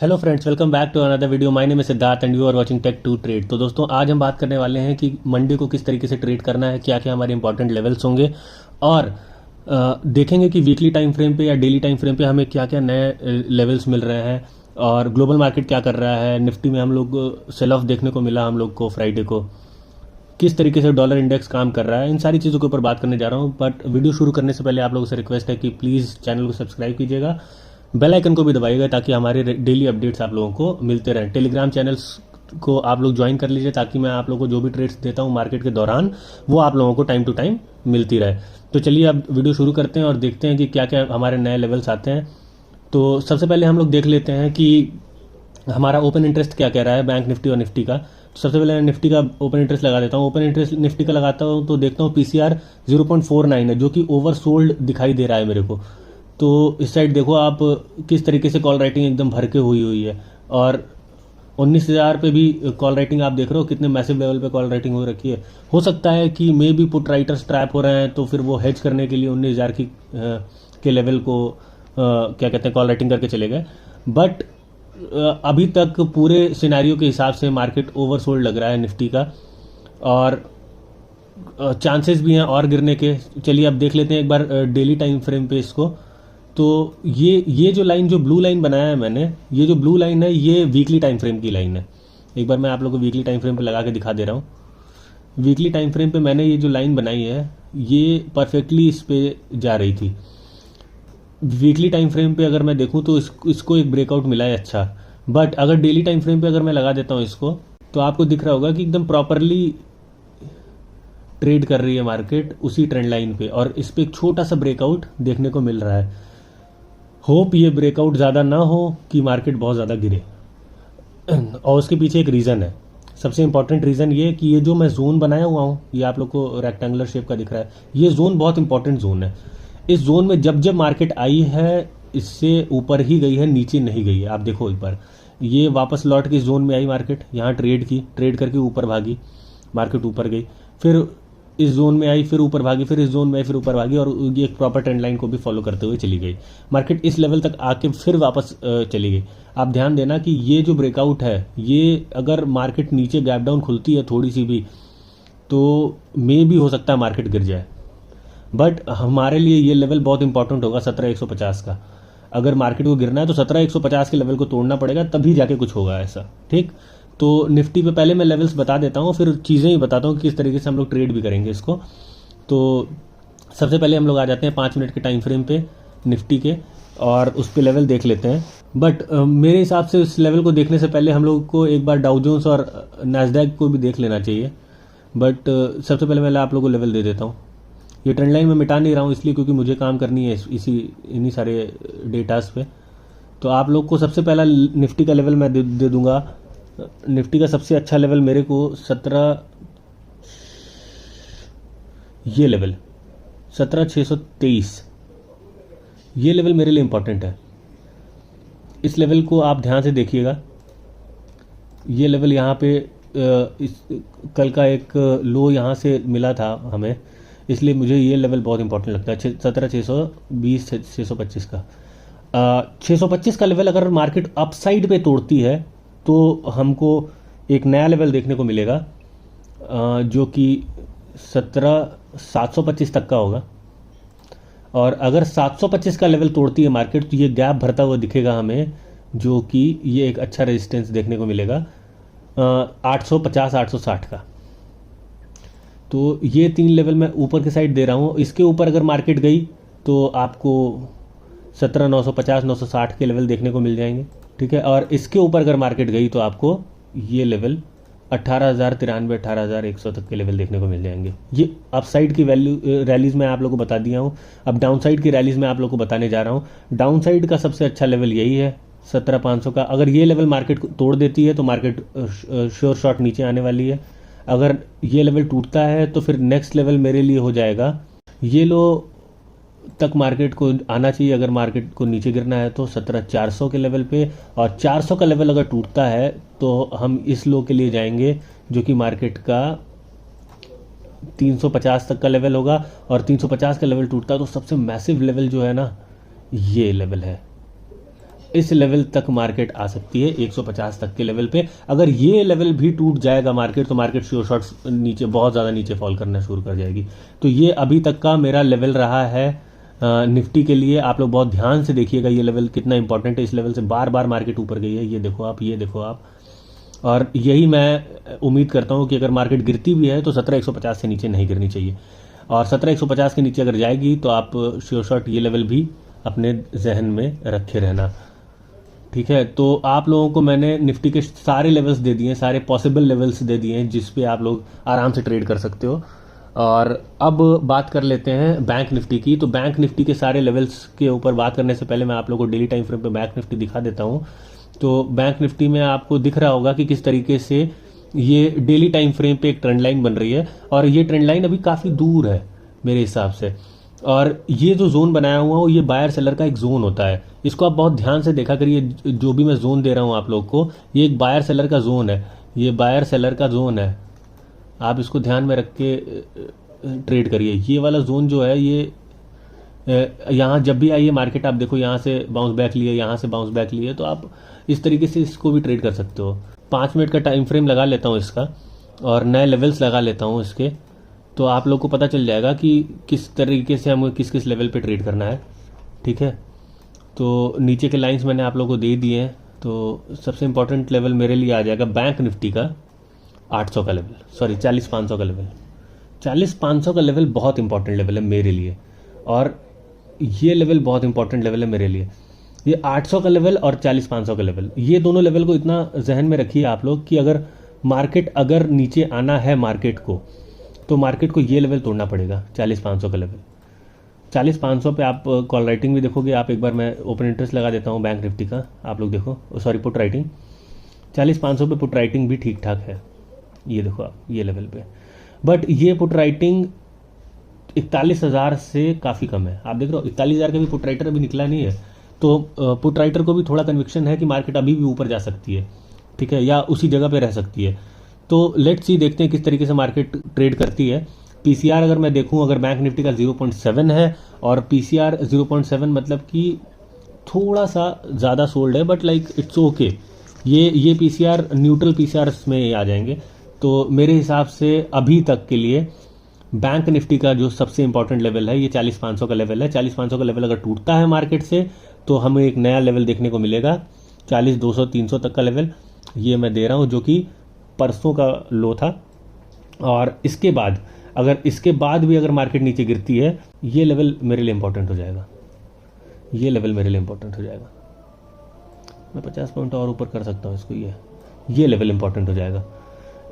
Hello friends, welcome back to another video. My name is Siddharth and you are watching tech to trade. तो दोस्तों, आज हम बात करने वाले हैं कि मंडे को किस तरीके से ट्रेड करना है, क्या क्या हमारे इंपॉर्टेंट लेवल्स होंगे और देखेंगे कि वीकली टाइम फ्रेम पे या डेली टाइम फ्रेम पे हमें क्या क्या नए लेवल्स मिल रहे हैं और ग्लोबल मार्केट क्या कर रहा है। निफ्टी में हम लोग सेल ऑफ देखने को मिला हम लोग को फ्राइडे को, किस तरीके से डॉलर इंडेक्स काम कर रहा है, इन सारी चीज़ों के ऊपर बात करने जा रहा हूँ। बट वीडियो शुरू करने से पहले आप लोगों से रिक्वेस्ट है कि प्लीज़ चैनल को सब्सक्राइब कीजिएगा, बेल आइकन को भी दबाइएगा ताकि हमारे डेली अपडेट्स आप लोगों को मिलते रहें। टेलीग्राम चैनल्स को आप लोग ज्वाइन कर लीजिए ताकि मैं आप लोगों को जो भी ट्रेड्स देता हूँ मार्केट के दौरान वो आप लोगों को टाइम टू टाइम मिलती रहे। तो चलिए अब वीडियो शुरू करते हैं और देखते हैं कि क्या क्या हमारे नए लेवल्स आते हैं। तो सबसे पहले हम लोग देख लेते हैं कि हमारा ओपन इंटरेस्ट क्या कह रहा है बैंक निफ्टी और निफ्टी का। तो सबसे पहले मैं निफ्टी का ओपन इंटरेस्ट लगा देता हूँ। ओपन इंटरेस्ट निफ्टी का लगाता हूँ तो देखता हूँ पीसीआर 0.49 है, जो कि ओवर सोल्ड दिखाई दे रहा है मेरे को। तो इस साइड देखो आप किस तरीके से कॉल राइटिंग एकदम भर के हुई है और 19,000 पे भी कॉल राइटिंग आप देख रहे हो कितने मैसिव लेवल पे कॉल राइटिंग हो रखी है। हो सकता है कि मे भी पुट राइटर्स ट्रैप हो रहे हैं, तो फिर वो हेज करने के लिए 19,000 के लेवल को क्या कहते हैं कॉल राइटिंग करके चले गए। बट अभी तक पूरे सिनेरियो के हिसाब से मार्केट ओवरसोल्ड लग रहा है निफ्टी का और चांसेस भी हैं और गिरने के। चलिए अब देख लेते हैं एक बार डेली टाइम फ्रेम पे इसको। तो ये जो लाइन, जो ब्लू लाइन बनाया है मैंने, ये जो ब्लू लाइन है ये वीकली टाइम फ्रेम की लाइन है। एक बार मैं आप लोगों को वीकली टाइम फ्रेम पे लगा के दिखा दे रहा हूँ। वीकली टाइम फ्रेम पे मैंने ये जो लाइन बनाई है ये परफेक्टली इस पे जा रही थी। वीकली टाइम फ्रेम पे अगर मैं देखूं तो इसको एक ब्रेकआउट मिला है अच्छा। बट अगर डेली टाइम फ्रेम पे अगर मैं लगा देता हूँ इसको तो आपको दिख रहा होगा कि एकदम प्रॉपरली ट्रेड कर रही है मार्केट उसी ट्रेंड लाइन पे और इस पे एक छोटा सा ब्रेकआउट देखने को मिल रहा है। होप ये ब्रेकआउट ज़्यादा ना हो कि मार्केट बहुत ज़्यादा गिरे। और उसके पीछे एक रीज़न है, सबसे इंपॉर्टेंट रीज़न ये कि ये जो मैं जोन बनाया हुआ हूँ, ये आप लोग को रेक्टेंगुलर शेप का दिख रहा है, ये जोन बहुत इंपॉर्टेंट जोन है। इस जोन में जब जब मार्केट आई है इससे ऊपर ही गई है, नीचे नहीं गई है। आप देखो एक बार, ये वापस लौट के इस जोन में आई मार्केट, यहाँ ट्रेड की, ट्रेड करके ऊपर भागी, मार्केट ऊपर गई, फिर इस जोन में आई, फिर ऊपर भागी, फिर इस जोन में आई, फिर ऊपर भागी और ये एक प्रॉपर ट्रेंड लाइन को भी फॉलो करते हुए चली गई। मार्केट इस लेवल तक आके फिर वापस चली गई। आप ध्यान देना कि ये जो ब्रेकआउट है, ये अगर मार्केट नीचे गैप डाउन खुलती है थोड़ी सी भी तो मे भी हो सकता है मार्केट गिर जाए। बट हमारे लिए ये लेवल बहुत इंपॉर्टेंट होगा 17,150 का। अगर मार्केट को गिरना है तो 17,150 के लेवल को तोड़ना पड़ेगा, तभी जाके कुछ होगा ऐसा। ठीक, तो निफ्टी पे पहले मैं लेवल्स बता देता हूँ, फिर चीज़ें ही बताता हूँ कि किस तरीके से हम लोग ट्रेड भी करेंगे इसको। तो सबसे पहले हम लोग आ जाते हैं 5 मिनट के टाइम फ्रेम पे निफ्टी के और उस पर लेवल देख लेते हैं। बट मेरे हिसाब से इस लेवल को देखने से पहले हम लोग को एक बार डाउ जोन्स और नैस्डैक को भी देख लेना चाहिए। बट सबसे पहले मैं आप लोगों को लेवल दे देता हूँ। ये ट्रेंड लाइन मैं मिटा नहीं रहा हूँ इसलिए क्योंकि मुझे काम करनी है इन्हीं सारे डेटास पे। तो आप लोग को सबसे पहला निफ्टी का लेवल मैं दे दूंगा। निफ्टी का सबसे अच्छा लेवल मेरे को 17, ये लेवल 17,623, ये लेवल मेरे लिए इंपॉर्टेंट है। इस लेवल को आप ध्यान से देखिएगा। ये लेवल यहाँ पे कल का एक लो यहाँ से मिला था हमें, इसलिए मुझे ये लेवल बहुत इंपॉर्टेंट लगता है 17,620 625 का। 625 का लेवल अगर मार्केट अपसाइड पे तोड़ती है तो हमको एक नया लेवल देखने को मिलेगा जो कि 17,725 तक का होगा। और अगर 725 का लेवल तोड़ती है मार्केट तो ये गैप भरता हुआ दिखेगा हमें, जो कि ये एक अच्छा रेजिस्टेंस देखने को मिलेगा 850 860 का। तो ये 3 लेवल मैं ऊपर के साइड दे रहा हूँ। इसके ऊपर अगर मार्केट गई तो आपको 17,950 960 के लेवल देखने को मिल जाएंगे। ठीक है, और इसके ऊपर अगर मार्केट गई तो आपको ये लेवल 18,093 18,100 तक के लेवल देखने को मिल जाएंगे। ये अपसाइड की वैल्यू रैलीज़ मैं आप लोगों को बता दिया हूँ। अब डाउन साइड की रैलीज़ मैं आप लोगों को बताने जा रहा हूँ। डाउन साइड का सबसे अच्छा लेवल यही है 17,500 का। अगर ये लेवल मार्केट को तोड़ देती है तो मार्केट श्योर शॉट नीचे आने वाली है। अगर ये लेवल टूटता है तो फिर नेक्स्ट लेवल मेरे लिए हो जाएगा, ये लो तक मार्केट को आना चाहिए। अगर मार्केट को नीचे गिरना है तो 17,400 के लेवल पे, और 400 का लेवल अगर टूटता है तो हम इस लो के लिए जाएंगे जो कि मार्केट का 350 तक का लेवल होगा। और 350 का लेवल टूटता है तो सबसे मैसिव लेवल जो है ना, ये लेवल है इस लेवल तक मार्केट आ सकती है 150 तक के लेवल पे। अगर ये लेवल भी टूट जाएगा मार्केट, तो मार्केट श्योर शॉट्स नीचे, बहुत ज़्यादा नीचे फॉल करना शुरू कर जाएगी। तो ये अभी तक का मेरा लेवल रहा है निफ्टी के लिए। आप लोग बहुत ध्यान से देखिएगा ये लेवल कितना इंपॉर्टेंट है। इस लेवल से बार बार मार्केट ऊपर गई है, ये देखो आप, ये देखो आप। और यही मैं उम्मीद करता हूँ कि अगर मार्केट गिरती भी है तो 17,150 से नीचे नहीं गिरनी चाहिए, और 17,150 के नीचे अगर जाएगी तो आप श्योर शॉट ये लेवल भी अपने जहन में रखे रहना, ठीक है। तो आप लोगों को मैंने निफ्टी के सारे लेवल्स दे दिए, सारे पॉसिबल लेवल्स दे दिए हैं जिस पे आप लोग आराम से ट्रेड कर सकते हो। और अब बात कर लेते हैं बैंक निफ्टी की। तो बैंक निफ्टी के सारे लेवल्स के ऊपर बात करने से पहले मैं आप लोगों को डेली टाइम फ्रेम पे बैंक निफ्टी दिखा देता हूँ। तो बैंक निफ्टी में आपको दिख रहा होगा कि किस तरीके से ये डेली टाइम फ्रेम पे एक ट्रेंड लाइन बन रही है, और ये ट्रेंड लाइन अभी काफ़ी दूर है मेरे हिसाब से। और ये जो जोन बनाया हुआ हो, ये बायर सेलर का एक जोन होता है। इसको आप बहुत ध्यान से देखा करिए, जो भी मैं जोन दे रहा हूँ आप लोग को, ये एक बायर सेलर का जोन है, ये बायर सेलर का जोन है। आप इसको ध्यान में रख के ट्रेड करिए। ये वाला जोन जो है, ये यहाँ जब भी आइए मार्केट, आप देखो यहाँ से बाउंस बैक लिए, यहाँ से बाउंस बैक लिए, तो आप इस तरीके से इसको भी ट्रेड कर सकते हो। 5 मिनट का टाइम फ्रेम लगा लेता हूँ इसका, और नए लेवल्स लगा लेता हूँ इसके, तो आप लोग को पता चल जाएगा कि किस तरीके से हमें किस किस लेवल पे ट्रेड करना है, ठीक है। तो नीचे के लाइंस मैंने आप लोगों को दे दिए हैं। तो सबसे इंपॉर्टेंट लेवल मेरे लिए आ जाएगा बैंक निफ्टी का 800 का लेवल, सॉरी 40,500 का लेवल। 40,500 का लेवल बहुत इंपॉर्टेंट लेवल है मेरे लिए, और ये लेवल बहुत इंपॉर्टेंट लेवल है मेरे लिए। ये 800 का लेवल और 40,500 का लेवल, ये दोनों लेवल को इतना जहन में रखिए आप लोग कि अगर मार्केट अगर नीचे आना है मार्केट को, तो मार्केट को ये लेवल तोड़ना पड़ेगा, 40,500 का लेवल। 40,500 पे आप कॉल राइटिंग भी देखोगे आप। एक बार मैं ओपन इंटरेस्ट लगा देता हूँ बैंक निफ्टी का, आप लोग देखो, सॉरी पुट राइटिंग। 40,500 पे पुट राइटिंग भी ठीक ठाक है, ये देखो आप, ये लेवल पे। बट ये पुट राइटिंग 41,000 से काफ़ी कम है। आप देख रहे हो 41,000 का भी पुट राइटर अभी निकला नहीं है। तो पुट राइटर को भी थोड़ा कन्विक्शन है कि मार्केट अभी भी ऊपर जा सकती है, ठीक है, या उसी जगह पे रह सकती है। तो लेट्स सी, देखते हैं किस तरीके से मार्केट ट्रेड करती है। पीसीआर अगर मैं देखूं, अगर बैंक निफ्टी का 0.7 है, और पीसीआर 0.7 मतलब कि थोड़ा सा ज़्यादा सोल्ड है, बट लाइक इट्स ओके। ये पीसीआर न्यूट्रल पीसीआर में आ जाएंगे। तो मेरे हिसाब से अभी तक के लिए बैंक निफ्टी का जो सबसे इंपॉर्टेंट लेवल है, ये 40,500 का लेवल है। 40,500 का लेवल अगर टूटता है मार्केट से, तो हमें एक नया लेवल देखने को मिलेगा, 40,200 300 तक का लेवल। ये मैं दे रहा हूँ, जो कि परसों का लो था। और इसके बाद, अगर इसके बाद भी अगर मार्केट नीचे गिरती है, ये लेवल मेरे लिए इंपॉर्टेंट हो जाएगा, ये लेवल मेरे लिए इंपॉर्टेंट हो जाएगा। मैं 50 पॉइंट और ऊपर कर सकता हूँ इसको, ये लेवल इंपॉर्टेंट हो जाएगा।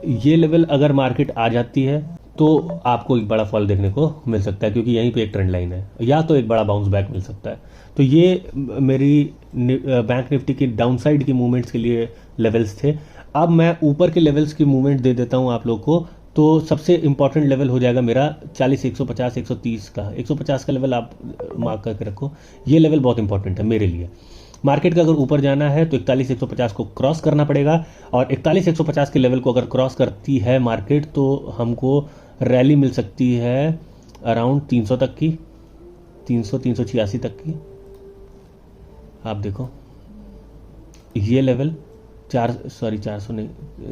ये लेवल अगर मार्केट आ जाती है तो आपको एक बड़ा फॉल देखने को मिल सकता है, क्योंकि यहीं पे एक ट्रेंड लाइन है, या तो एक बड़ा बाउंस बैक मिल सकता है। तो ये मेरी बैंक निफ्टी की डाउनसाइड की मूवमेंट्स के लिए लेवल्स थे। अब मैं ऊपर के लेवल्स की मूवमेंट दे देता हूं आप लोग को। तो सबसे इंपॉर्टेंट लेवल हो जाएगा मेरा 40,150 130 का। 150 का लेवल आप मार्क करके रखो, ये लेवल बहुत इंपॉर्टेंट है मेरे लिए। मार्केट का अगर ऊपर जाना है तो 41,150 को क्रॉस करना पड़ेगा, और 41,150 के लेवल को अगर क्रॉस करती है मार्केट, तो हमको रैली मिल सकती है अराउंड 300 तक की, 386 तक की। आप देखो ये लेवल 400 नहीं,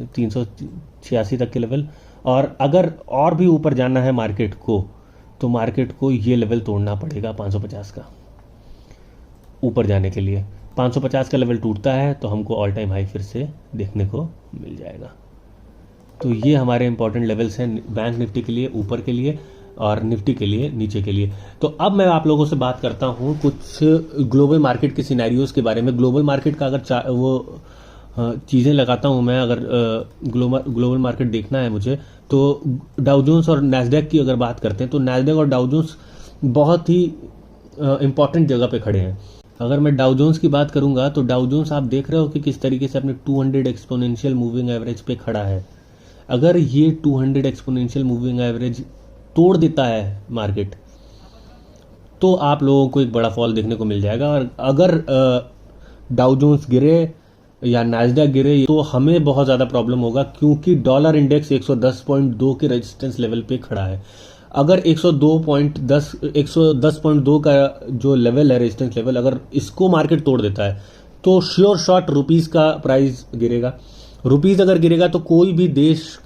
386 तक के लेवल। और अगर और भी ऊपर जाना है मार्केट को, तो मार्केट को ये लेवल तोड़ना पड़ेगा 550 का ऊपर जाने के लिए। 550 का लेवल टूटता है तो हमको ऑल टाइम हाई फिर से देखने को मिल जाएगा। तो ये हमारे इंपॉर्टेंट लेवल्स हैं बैंक निफ्टी के लिए ऊपर के लिए, और निफ्टी के लिए नीचे के लिए। तो अब मैं आप लोगों से बात करता हूँ कुछ ग्लोबल मार्केट के सिनेरियोज के बारे में। ग्लोबल मार्केट का अगर वो चीज़ें लगाता हूँ मैं, अगर ग्लोबल मार्केट देखना है मुझे, तो डाउ जोन्स और नैस्डैक की अगर बात करते हैं, तो नैस्डैक और डाउ जोन्स बहुत ही इंपॉर्टेंट जगह पे खड़े हैं। अगर मैं डाउ जोन्स की बात करूंगा, तो डाउ जोन्स आप देख रहे हो कि किस तरीके से अपने 200 एक्सपोनेंशियल मूविंग एवरेज पे खड़ा है। अगर ये 200 एक्सपोनेंशियल मूविंग एवरेज तोड़ देता है मार्केट, तो आप लोगों को एक बड़ा फॉल देखने को मिल जाएगा। और अगर डाउ जोन्स गिरे या नैस्डैक गिरे, तो हमें बहुत ज़्यादा प्रॉब्लम होगा, क्योंकि डॉलर इंडेक्स 110.2 के रेजिस्टेंस लेवल पे खड़ा है। अगर 110.2 का जो लेवल है रेजिस्टेंस लेवल, अगर इसको मार्केट तोड़ देता है, तो श्योर शॉट रुपीज़ का प्राइस गिरेगा। रुपीज़ अगर गिरेगा तो कोई भी देश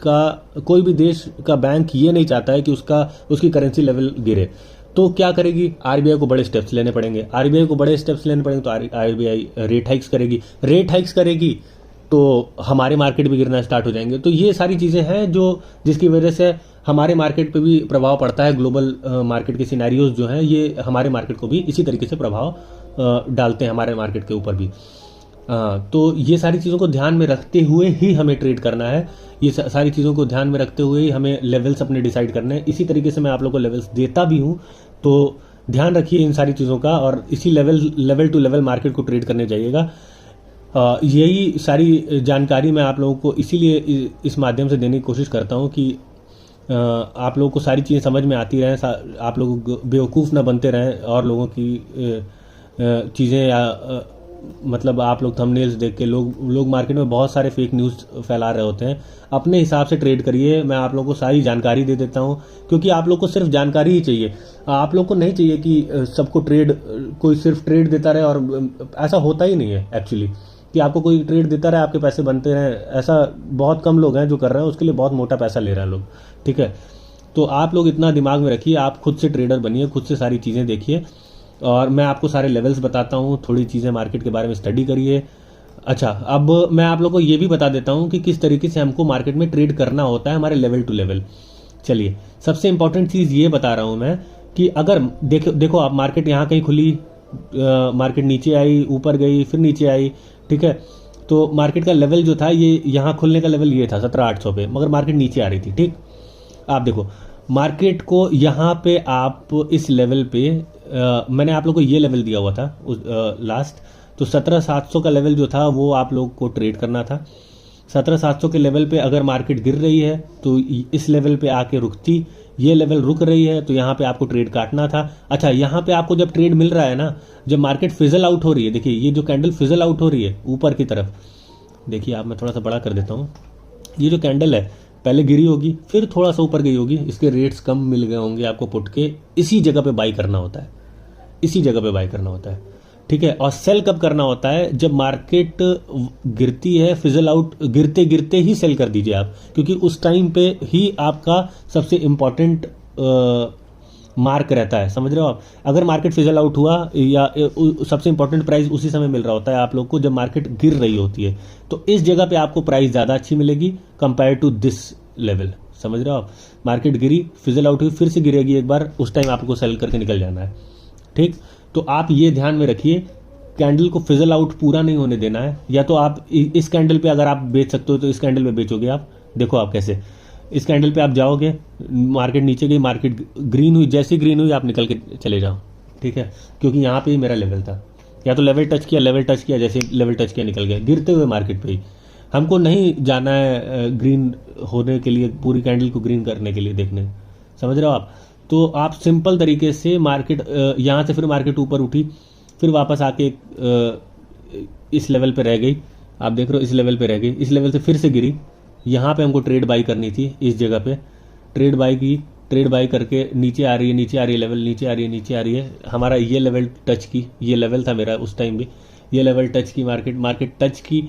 का बैंक ये नहीं चाहता है कि उसकी करेंसी लेवल गिरे। तो क्या करेगी, आरबीआई को बड़े स्टेप्स लेने पड़ेंगे। तो आरबीआई रेट हाइक्स करेगी तो हमारे मार्केट भी गिरना स्टार्ट हो जाएंगे। तो ये सारी चीज़ें हैं जिसकी वजह से हमारे मार्केट पे भी प्रभाव पड़ता है। ग्लोबल मार्केट के सिनेरियोज जो हैं ये हमारे मार्केट को भी इसी तरीके से प्रभाव डालते हैं, हमारे मार्केट के ऊपर भी। तो ये सारी चीज़ों को ध्यान में रखते हुए ही हमें ट्रेड करना है। ये सारी चीज़ों को ध्यान में रखते हुए ही हमें लेवल्स अपने डिसाइड करने हैं। इसी तरीके से मैं आप लोगों को लेवल्स देता भी हूँ, तो ध्यान रखिए इन सारी चीज़ों का और इसी लेवल टू लेवल मार्केट को ट्रेड करने जाइएगा। यही सारी जानकारी मैं आप लोगों को इसीलिए इस माध्यम से देने की कोशिश करता हूँ कि आप लोगों को सारी चीज़ें समझ में आती रहें, आप लोग बेवकूफ़ ना बनते रहें और लोगों की चीज़ें या मतलब आप लोग थंबनेल्स देख के लोग मार्केट में बहुत सारे फेक न्यूज़ फैला रहे होते हैं। अपने हिसाब से ट्रेड करिए। मैं आप लोगों को सारी जानकारी दे देता हूँ क्योंकि आप लोग को सिर्फ जानकारी ही चाहिए। आप लोग को नहीं चाहिए कि सबको कोई सिर्फ ट्रेड देता रहे, और ऐसा होता ही नहीं है एक्चुअली कि आपको कोई ट्रेड देता रहे आपके पैसे बनते रहें। ऐसा बहुत कम लोग हैं जो कर रहे हैं, उसके लिए बहुत मोटा पैसा ले रहे हैं लोग, ठीक है। तो आप लोग इतना दिमाग में रखिए, आप खुद से ट्रेडर बनिए, खुद से सारी चीज़ें देखिए और मैं आपको सारे लेवल्स बताता हूँ। थोड़ी चीज़ें मार्केट के बारे में स्टडी करिए। अच्छा, अब मैं आप लोगों को ये भी बता देता हूँ कि किस तरीके से हमको मार्केट में ट्रेड करना होता है हमारे लेवल टू लेवल। चलिए, सबसे इंपॉर्टेंट चीज़ ये बता रहा हूँ मैं कि अगर देखो आप मार्केट यहाँ कहीं खुली, मार्केट नीचे आई, ऊपर गई, फिर नीचे आई, ठीक है। तो मार्केट का लेवल जो था ये यहाँ खुलने का लेवल ये था 17,800 पे, मगर मार्केट नीचे आ रही थी, ठीक। आप देखो मार्केट को यहाँ पे आप इस लेवल पे मैंने आप लोग को ये लेवल दिया हुआ था लास्ट, तो 17,700 का लेवल जो था वो आप लोग को ट्रेड करना था। 17,700 के लेवल पे अगर मार्केट गिर रही है तो इस लेवल पे आके रुकती, ये लेवल रुक रही है तो यहाँ पे आपको ट्रेड काटना था। अच्छा, यहाँ पे आपको जब ट्रेड मिल रहा है ना, जब मार्केट फिजल आउट हो रही है, देखिए ये जो कैंडल फिजल आउट हो रही है ऊपर की तरफ, देखिए आप, मैं थोड़ा सा बड़ा कर देता हूँ। ये जो कैंडल है पहले गिरी होगी, फिर थोड़ा सा ऊपर गई होगी, इसके रेट्स कम मिल गए होंगे आपको पुट के, इसी जगह पे बाई करना होता है, इसी जगह पे बाई करना होता है, ठीक है। और सेल कब करना होता है, जब मार्केट गिरती है, फिजल आउट गिरते गिरते ही सेल कर दीजिए आप, क्योंकि उस टाइम पे ही आपका सबसे इंपॉर्टेंट मार्क रहता है, समझ रहे हो आप। अगर मार्केट फिजल आउट हुआ या सबसे इंपॉर्टेंट प्राइस उसी समय मिल रहा होता है आप लोग को जब मार्केट गिर रही होती है, तो इस जगह पे आपको प्राइस ज़्यादा अच्छी मिलेगी कंपेयर टू दिस लेवल, समझ रहे हो आप। मार्केट गिरी, फिजल आउट हुई, फिर से गिरेगी एक बार, उस टाइम आपको सेल करके निकल जाना है, ठीक। तो आप ये ध्यान में रखिए, कैंडल को फिजल आउट पूरा नहीं होने देना है। या तो आप इस कैंडल पे अगर आप बेच सकते हो तो इस कैंडल पे बेचोगे आप, देखो आप कैसे, इस कैंडल पे आप जाओगे, मार्केट नीचे गई, मार्केट ग्रीन हुई, जैसे ग्रीन हुई आप निकल के चले जाओ, ठीक है, क्योंकि यहाँ पे ही मेरा लेवल था। या तो लेवल टच किया, जैसे लेवल टच किया निकल गए, गिरते हुए मार्केट पे ही। हमको नहीं जाना है ग्रीन होने के लिए, पूरी कैंडल को ग्रीन करने के लिए देखने, समझ रहे हो आप। तो आप सिंपल तरीके से मार्केट यहाँ से फिर मार्केट ऊपर उठी, फिर वापस आके इस लेवल पे रह गई, आप देख रहे हो इस लेवल पे रह गई, इस लेवल से फिर से गिरी, यहाँ पे हमको ट्रेड बाई करनी थी, इस जगह पे ट्रेड बाई की, ट्रेड बाई करके नीचे आ रही है लेवल, नीचे आ रही है, हमारा ये लेवल टच की, ये लेवल था मेरा उस टाइम भी, ये लेवल टच की, मार्केट टच की,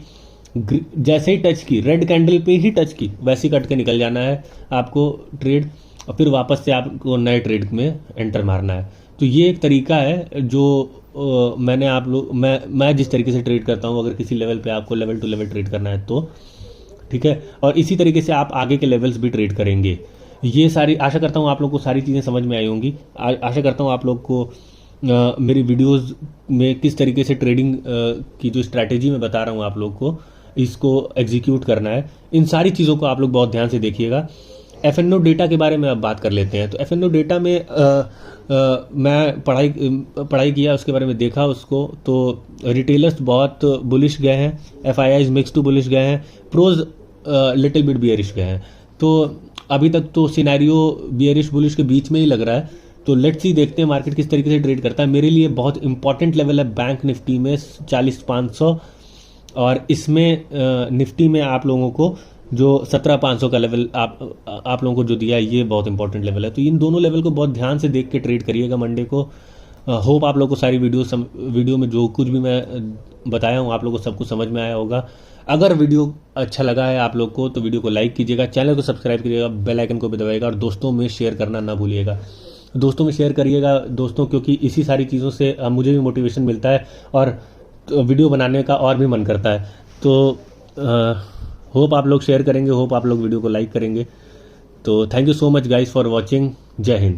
जैसे ही टच की, रेड कैंडल पे ही टच की, वैसे ही कट के निकल जाना है आपको ट्रेड, और फिर वापस से आपको नए ट्रेड में एंटर मारना है। तो ये एक तरीका है जो मैंने आप लोग मैं जिस तरीके से ट्रेड करता हूँ, अगर किसी लेवल पे आपको लेवल टू लेवल ट्रेड करना है तो, ठीक है। और इसी तरीके से आप आगे के लेवल्स भी ट्रेड करेंगे। ये सारी, आशा करता हूँ आप लोग को सारी चीज़ें समझ में आई होंगी। आशा करता हूँ आप लोग को मेरी वीडियोस में किस तरीके से ट्रेडिंग की जो स्ट्रैटेजी मैं बता रहा हूँ आप लोग को, इसको एग्जीक्यूट करना है। इन सारी चीज़ों को आप लोग बहुत ध्यान से देखिएगा। FNO डेटा के बारे में अब बात कर लेते हैं। तो FNO डेटा में मैं पढ़ाई किया, उसके बारे में देखा उसको, तो रिटेलर्स बहुत बुलिश गए हैं, FIIs मिक्स टू बुलिश गए हैं, प्रोज लिटिल बिट बियरिश गए हैं। तो अभी तक तो सिनेरियो बियरिश बुलिश के बीच में ही लग रहा है। तो लेट्स सी, देखते हैं मार्केट किस तरीके से ट्रेड करता है। मेरे लिए बहुत इंपॉर्टेंट लेवल है बैंक निफ्टी में 40,500, और इसमें निफ्टी में आप लोगों को जो 17,500 का लेवल आप लोगों को जो दिया है, ये बहुत इंपॉर्टेंट लेवल है। तो इन दोनों लेवल को बहुत ध्यान से देख के ट्रेड करिएगा मंडे को। होप आप लोग को सारी वीडियो में जो कुछ भी मैं बताया हूँ आप लोग को सब कुछ समझ में आया होगा। अगर वीडियो अच्छा लगा है आप लोग को तो वीडियो को लाइक कीजिएगा, चैनल को सब्सक्राइब कीजिएगा, बेल आइकन को भी दबाइएगा और दोस्तों में शेयर करना ना भूलिएगा। दोस्तों में शेयर करिएगा दोस्तों, क्योंकि इसी सारी चीज़ों से मुझे भी मोटिवेशन मिलता है और वीडियो बनाने का और भी मन करता है। तो होप आप लोग शेयर करेंगे, होप आप लोग वीडियो को लाइक करेंगे। तो thank you so much guys for watching. जय हिंद।